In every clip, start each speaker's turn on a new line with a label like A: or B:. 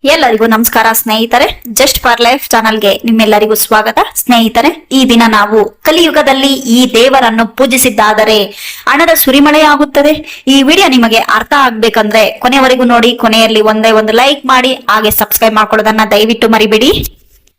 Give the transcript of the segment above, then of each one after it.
A: ಎಲ್ಲರಿಗೂ ನಮಸ್ಕಾರ ಸ್ನೇಹಿತರೆ. ಜಸ್ಟ್ ಫಾರ್ ಲೈಫ್ ಚಾನಲ್ಗೆ ನಿಮ್ಮೆಲ್ಲರಿಗೂ ಸ್ವಾಗತ. ಸ್ನೇಹಿತರೆ, ಈ ದಿನ ನಾವು ಕಲಿಯುಗದಲ್ಲಿ ಈ ದೇವರನ್ನು ಪೂಜಿಸಿದ್ದಾದರೆ ಹಣದ ಸುರಿಮಳೆಯಾಗುತ್ತದೆ. ಈ ವಿಡಿಯೋ ನಿಮಗೆ ಅರ್ಥ ಆಗ್ಬೇಕಂದ್ರೆ ಕೊನೆವರೆಗೂ ನೋಡಿ. ಕೊನೆಯಲ್ಲಿ ಒಂದೇ ಒಂದು ಲೈಕ್ ಮಾಡಿ, ಹಾಗೆ ಸಬ್ಸ್ಕ್ರೈಬ್ ಮಾಡ್ಕೊಳ್ಳೋದನ್ನ ದಯವಿಟ್ಟು ಮರಿಬೇಡಿ.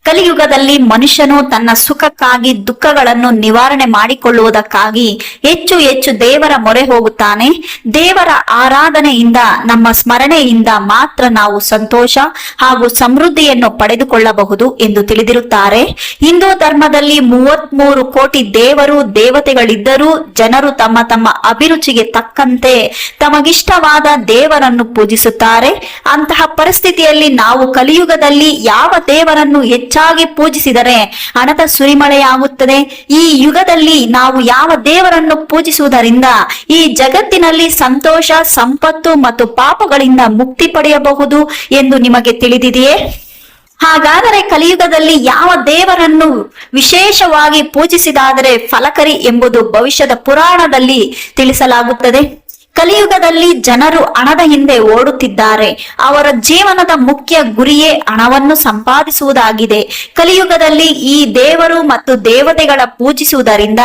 A: ಕಲಿಯುಗದಲ್ಲಿ ಮನುಷ್ಯನು ತನ್ನ ಸುಖಕ್ಕಾಗಿ ದುಃಖಗಳನ್ನು ನಿವಾರಣೆ ಮಾಡಿಕೊಳ್ಳುವುದಕ್ಕಾಗಿ ಹೆಚ್ಚು ಹೆಚ್ಚು ದೇವರ ಮೊರೆ ಹೋಗುತ್ತಾನೆ. ದೇವರ ಆರಾಧನೆಯಿಂದ, ನಮ್ಮ ಸ್ಮರಣೆಯಿಂದ ಮಾತ್ರ ನಾವು ಸಂತೋಷ ಹಾಗೂ ಸಮೃದ್ಧಿಯನ್ನು ಪಡೆದುಕೊಳ್ಳಬಹುದು ಎಂದು ತಿಳಿದಿರುತ್ತಾರೆ. ಹಿಂದೂ ಧರ್ಮದಲ್ಲಿ 33 ಕೋಟಿ ದೇವರು ದೇವತೆಗಳಿದ್ದರೂ ಜನರು ತಮ್ಮ ತಮ್ಮ ಅಭಿರುಚಿಗೆ ತಕ್ಕಂತೆ ತಮಗಿಷ್ಟವಾದ ದೇವರನ್ನು ಪೂಜಿಸುತ್ತಾರೆ. ಅಂತಹ ಪರಿಸ್ಥಿತಿಯಲ್ಲಿ ನಾವು ಕಲಿಯುಗದಲ್ಲಿ ಯಾವ ದೇವರನ್ನು ಹೆಚ್ಚಾಗಿ ಪೂಜಿಸಿದರೆ ಹಣದ ಸುರಿಮಳೆಯಾಗುತ್ತದೆ. ಈ ಯುಗದಲ್ಲಿ ನಾವು ಯಾವ ದೇವರನ್ನು ಪೂಜಿಸುವುದರಿಂದ ಈ ಜಗತ್ತಿನಲ್ಲಿ ಸಂತೋಷ, ಸಂಪತ್ತು ಮತ್ತು ಪಾಪಗಳಿಂದ ಮುಕ್ತಿ ಪಡೆಯಬಹುದು ಎಂದು ನಿಮಗೆ ತಿಳಿದಿದೆಯೇ? ಹಾಗಾದರೆ ಕಲಿಯುಗದಲ್ಲಿ ಯಾವ ದೇವರನ್ನು ವಿಶೇಷವಾಗಿ ಪೂಜಿಸಿದಾದರೆ ಫಲಕರಿ ಎಂಬುದು ಭವಿಷ್ಯದ ಪುರಾಣದಲ್ಲಿ ತಿಳಿಸಲಾಗುತ್ತದೆ. ಕಲಿಯುಗದಲ್ಲಿ ಜನರು ಹಣದ ಹಿಂದೆ ಓಡುತ್ತಿದ್ದಾರೆ. ಅವರ ಜೀವನದ ಮುಖ್ಯ ಗುರಿಯೇ ಹಣವನ್ನು ಸಂಪಾದಿಸುವುದಾಗಿದೆ. ಕಲಿಯುಗದಲ್ಲಿ ಈ ದೇವರು ಮತ್ತು ದೇವತೆಗಳ ಪೂಜಿಸುವುದರಿಂದ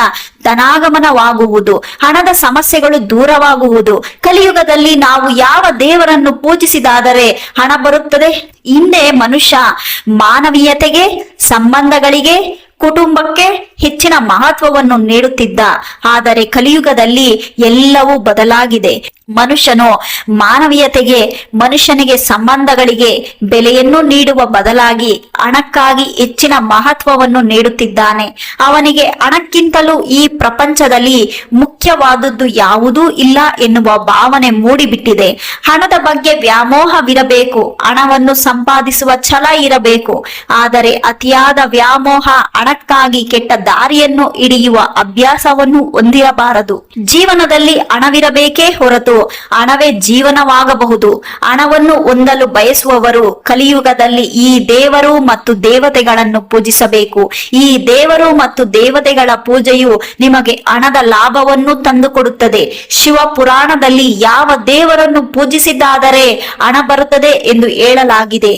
A: ಧನಾಗಮನವಾಗುವುದು, ಹಣದ ಸಮಸ್ಯೆಗಳು ದೂರವಾಗುವುದು. ಕಲಿಯುಗದಲ್ಲಿ ನಾವು ಯಾವ ದೇವರನ್ನು ಪೂಜಿಸಿದಾದರೆ ಹಣ ಬರುತ್ತದೆ? ಹಿಂದೆ ಮನುಷ್ಯ ಮಾನವೀಯತೆಗೆ, ಸಂಬಂಧಗಳಿಗೆ, ಕುಟುಂಬಕ್ಕೆ ಹೆಚ್ಚಿನ ಮಹತ್ವವನ್ನು ನೀಡುತ್ತಿದ್ದ. ಆದರೆ ಕಲಿಯುಗದಲ್ಲಿ ಎಲ್ಲವೂ ಬದಲಾಗಿದೆ. ಮನುಷ್ಯನು ಮಾನವೀಯತೆಗೆ, ಮನುಷ್ಯನಿಗೆ ಸಂಬಂಧಗಳಿಗೆ ಬೆಲೆಯನ್ನು ನೀಡುವ ಬದಲಾಗಿ ಹಣಕ್ಕಾಗಿ ಹೆಚ್ಚಿನ ಮಹತ್ವವನ್ನು ನೀಡುತ್ತಿದ್ದಾನೆ. ಅವನಿಗೆ ಹಣಕ್ಕಿಂತಲೂ ಈ ಪ್ರಪಂಚದಲ್ಲಿ ಮುಖ್ಯವಾದದ್ದು ಯಾವುದೂ ಇಲ್ಲ ಎನ್ನುವ ಭಾವನೆ ಮೂಡಿಬಿಟ್ಟಿದೆ. ಹಣದ ಬಗ್ಗೆ ವ್ಯಾಮೋಹವಿರಬೇಕು, ಹಣವನ್ನು ಸಂಪಾದಿಸುವ ಛಲ ಇರಬೇಕು. ಆದರೆ ಅತಿಯಾದ ವ್ಯಾಮೋಹ ಹಣಕ್ಕಾಗಿ ಕೆಟ್ಟ ದಾರಿಯನ್ನು ಹಿಡಿಯುವ ಅಭ್ಯಾಸವನ್ನು ಹೊಂದಿರಬಾರದು. ಜೀವನದಲ್ಲಿ ಹಣವಿರಬೇಕೇ ಹೊರತು ಹಣವೇ ಜೀವನವಾಗಬಹುದು. ಹಣವನ್ನು ಹೊಂದಲು ಬಯಸುವವರು ಕಲಿಯುಗದಲ್ಲಿ ಈ ದೇವರು ಮತ್ತು ದೇವತೆಗಳನ್ನು ಪೂಜಿಸಬೇಕು. ಈ ದೇವರು ಮತ್ತು ದೇವತೆಗಳ ಪೂಜೆಯು ನಿಮಗೆ ಹಣದ ಲಾಭವನ್ನು ತಂದುಕೊಡುತ್ತದೆ. ಶಿವ ಪುರಾಣದಲ್ಲಿ ಯಾವ ದೇವರನ್ನು ಪೂಜಿಸಿದ್ದಾದರೆ ಹಣ ಬರುತ್ತದೆ ಎಂದು ಹೇಳಲಾಗಿದೆ.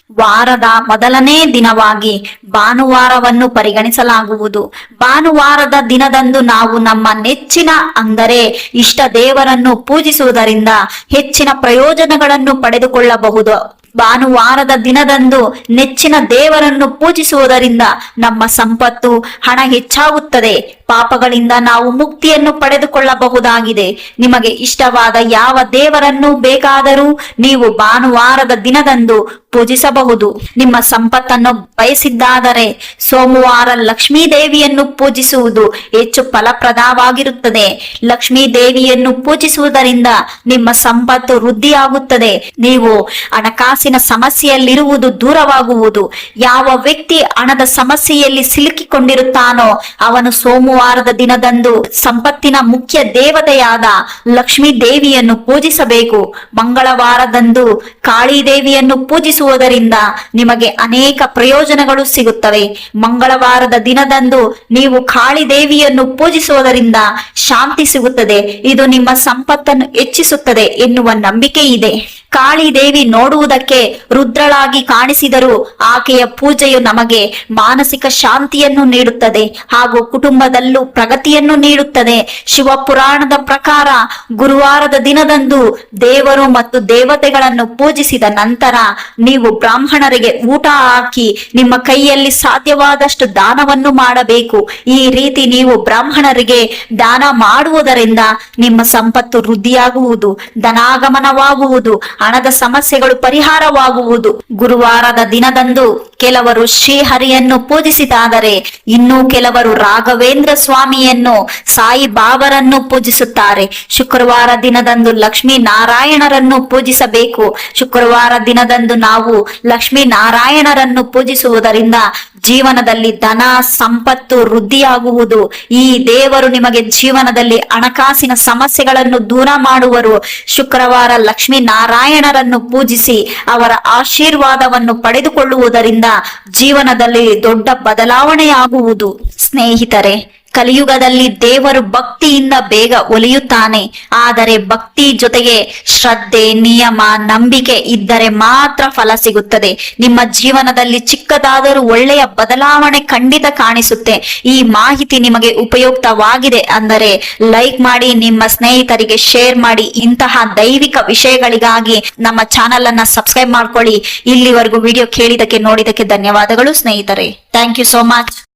A: ವಾರದ ಮೊದಲನೇ ದಿನವಾಗಿ ಭಾನುವಾರವನ್ನು ಪರಿಗಣಿಸಲಾಗುವುದು. ಭಾನುವಾರದ ದಿನದಂದು ನಾವು ನಮ್ಮ ನೆಚ್ಚಿನ, ಅಂದರೆ ಇಷ್ಟ ದೇವರನ್ನು ಪೂಜಿಸುವುದರಿಂದ ಹೆಚ್ಚಿನ ಪ್ರಯೋಜನಗಳನ್ನು ಪಡೆದುಕೊಳ್ಳಬಹುದು. ಭಾನುವಾರದ ದಿನದಂದು ನೆಚ್ಚಿನ ದೇವರನ್ನು ಪೂಜಿಸುವುದರಿಂದ ನಮ್ಮ ಸಂಪತ್ತು, ಹಣ ಹೆಚ್ಚಾಗುತ್ತದೆ. ಪಾಪಗಳಿಂದ ನಾವು ಮುಕ್ತಿಯನ್ನು ಪಡೆದುಕೊಳ್ಳಬಹುದಾಗಿದೆ. ನಿಮಗೆ ಇಷ್ಟವಾದ ಯಾವ ದೇವರನ್ನು ಬೇಕಾದರೂ ನೀವು ಭಾನುವಾರದ ದಿನದಂದು ಪೂಜಿಸಬಹುದು. ನಿಮ್ಮ ಸಂಪತ್ತನ್ನು ಬಯಸಿದ್ದಾದರೆ ಸೋಮವಾರ ಲಕ್ಷ್ಮೀ ದೇವಿಯನ್ನು ಪೂಜಿಸುವುದು ಹೆಚ್ಚು ಫಲಪ್ರದವಾಗಿರುತ್ತದೆ. ಲಕ್ಷ್ಮೀ ದೇವಿಯನ್ನು ಪೂಜಿಸುವುದರಿಂದ ನಿಮ್ಮ ಸಂಪತ್ತು ವೃದ್ಧಿಯಾಗುತ್ತದೆ. ನೀವು ಹಣಕಾಸಿನ ಸಮಸ್ಯೆಯಲ್ಲಿರುವುದು ದೂರವಾಗುವುದು. ಯಾವ ವ್ಯಕ್ತಿ ಹಣದ ಸಮಸ್ಯೆಯಲ್ಲಿ ಸಿಲುಕಿಕೊಂಡಿರುತ್ತಾನೋ ಅವನು ಸೋಮವಾರದ ದಿನದಂದು ಸಂಪತ್ತಿನ ಮುಖ್ಯ ದೇವತೆಯಾದ ಲಕ್ಷ್ಮೀ ದೇವಿಯನ್ನು ಪೂಜಿಸಬೇಕು. ಮಂಗಳವಾರದಂದು ಕಾಳಿ ದೇವಿಯನ್ನು ಪೂಜಿಸುವುದರಿಂದ ನಿಮಗೆ ಅನೇಕ ಪ್ರಯೋಜನಗಳು ಸಿಗುತ್ತವೆ. ಮಂಗಳವಾರದ ದಿನದಂದು ನೀವು ಕಾಳಿ ದೇವಿಯನ್ನು ಪೂಜಿಸುವುದರಿಂದ ಶಾಂತಿ ಸಿಗುತ್ತದೆ. ಇದು ನಿಮ್ಮ ಸಂಪತ್ತನ್ನು ಹೆಚ್ಚಿಸುತ್ತದೆ ಎನ್ನುವ ನಂಬಿಕೆ ಇದೆ. ಕಾಳಿ ದೇವಿ ನೋಡುವುದಕ್ಕೆ ರುದ್ರಳಾಗಿ ಕಾಣಿಸಿದರೂ ಆಕೆಯ ಪೂಜೆಯು ನಮಗೆ ಮಾನಸಿಕ ಶಾಂತಿಯನ್ನು ನೀಡುತ್ತದೆ ಹಾಗೂ ಕುಟುಂಬದಲ್ಲೂ ಪ್ರಗತಿಯನ್ನು ನೀಡುತ್ತದೆ. ಶಿವ ಪುರಾಣದ ಪ್ರಕಾರ ಗುರುವಾರದ ದಿನದಂದು ದೇವರು ಮತ್ತು ದೇವತೆಗಳನ್ನು ಪೂಜಿಸಿದ ನಂತರ ನೀವು ಬ್ರಾಹ್ಮಣರಿಗೆ ಊಟ ಹಾಕಿ ನಿಮ್ಮ ಕೈಯಲ್ಲಿ ಸಾಧ್ಯವಾದಷ್ಟು ದಾನವನ್ನು ಮಾಡಬೇಕು. ಈ ರೀತಿ ನೀವು ಬ್ರಾಹ್ಮಣರಿಗೆ ದಾನ ಮಾಡುವುದರಿಂದ ನಿಮ್ಮ ಸಂಪತ್ತು ವೃದ್ಧಿಯಾಗುವುದು, ಧನಾಗಮನವಾಗುವುದು, ಹಣದ ಸಮಸ್ಯೆಗಳು ಪರಿಹಾರವಾಗುವುದು. ಗುರುವಾರದ ದಿನದಂದು ಕೆಲವರು ಶ್ರೀಹರಿಯನ್ನು ಪೂಜಿಸಿದಾದರೆ ಇನ್ನೂ ಕೆಲವರು ರಾಘವೇಂದ್ರ ಸ್ವಾಮಿಯನ್ನು, ಸಾಯಿ ಬಾಬರನ್ನು ಪೂಜಿಸುತ್ತಾರೆ. ಶುಕ್ರವಾರ ದಿನದಂದು ಲಕ್ಷ್ಮೀ ನಾರಾಯಣರನ್ನು ಪೂಜಿಸಬೇಕು. ಶುಕ್ರವಾರ ದಿನದಂದು ನಾವು ಲಕ್ಷ್ಮೀ ನಾರಾಯಣರನ್ನು ಪೂಜಿಸುವುದರಿಂದ ಜೀವನದಲ್ಲಿ ಧನ, ಸಂಪತ್ತು ವೃದ್ಧಿಯಾಗುವುದು. ಈ ದೇವರು ನಿಮಗೆ ಜೀವನದಲ್ಲಿ ಹಣಕಾಸಿನ ಸಮಸ್ಯೆಗಳನ್ನು ದೂರ ಮಾಡುವರು. ಶುಕ್ರವಾರ ಲಕ್ಷ್ಮೀ ನಾರಾಯಣರನ್ನು ಪೂಜಿಸಿ ಅವರ ಆಶೀರ್ವಾದವನ್ನು ಪಡೆದುಕೊಳ್ಳುವುದರಿಂದ ಜೀವನದಲ್ಲಿ ದೊಡ್ಡ ಬದಲಾವಣೆಯಾಗುವುದು. ಸ್ನೇಹಿತರೆ, ಕಲಿಯುಗದಲ್ಲಿ ದೇವರು ಭಕ್ತಿಯಿಂದ ಬೇಗ ಒಲಿಯುತ್ತಾನೆ. ಆದರೆ ಭಕ್ತಿ ಜೊತೆಗೆ ಶ್ರದ್ಧೆ, ನಿಯಮ, ನಂಬಿಕೆ ಇದ್ದರೆ ಮಾತ್ರ ಫಲ ಸಿಗುತ್ತದೆ. ನಿಮ್ಮ ಜೀವನದಲ್ಲಿ ಚಿಕ್ಕದಾದರೂ ಒಳ್ಳೆಯ ಬದಲಾವಣೆ ಖಂಡಿತ ಕಾಣಿಸುತ್ತೆ. ಈ ಮಾಹಿತಿ ನಿಮಗೆ ಉಪಯುಕ್ತವಾಗಿದೆ ಅಂದರೆ ಲೈಕ್ ಮಾಡಿ, ನಿಮ್ಮ ಸ್ನೇಹಿತರಿಗೆ ಶೇರ್ ಮಾಡಿ. ಇಂತಹ ದೈವಿಕ ವಿಷಯಗಳಿಗಾಗಿ ನಮ್ಮ ಚಾನೆಲ್ ಅನ್ನ ಸಬ್ಸ್ಕ್ರೈಬ್ ಮಾಡ್ಕೊಳ್ಳಿ. ಇಲ್ಲಿವರೆಗೂ ವಿಡಿಯೋ ಕೇಳಿದಕ್ಕೆ, ನೋಡಿದಕ್ಕೆ ಧನ್ಯವಾದಗಳು ಸ್ನೇಹಿತರೆ. Thank you so much.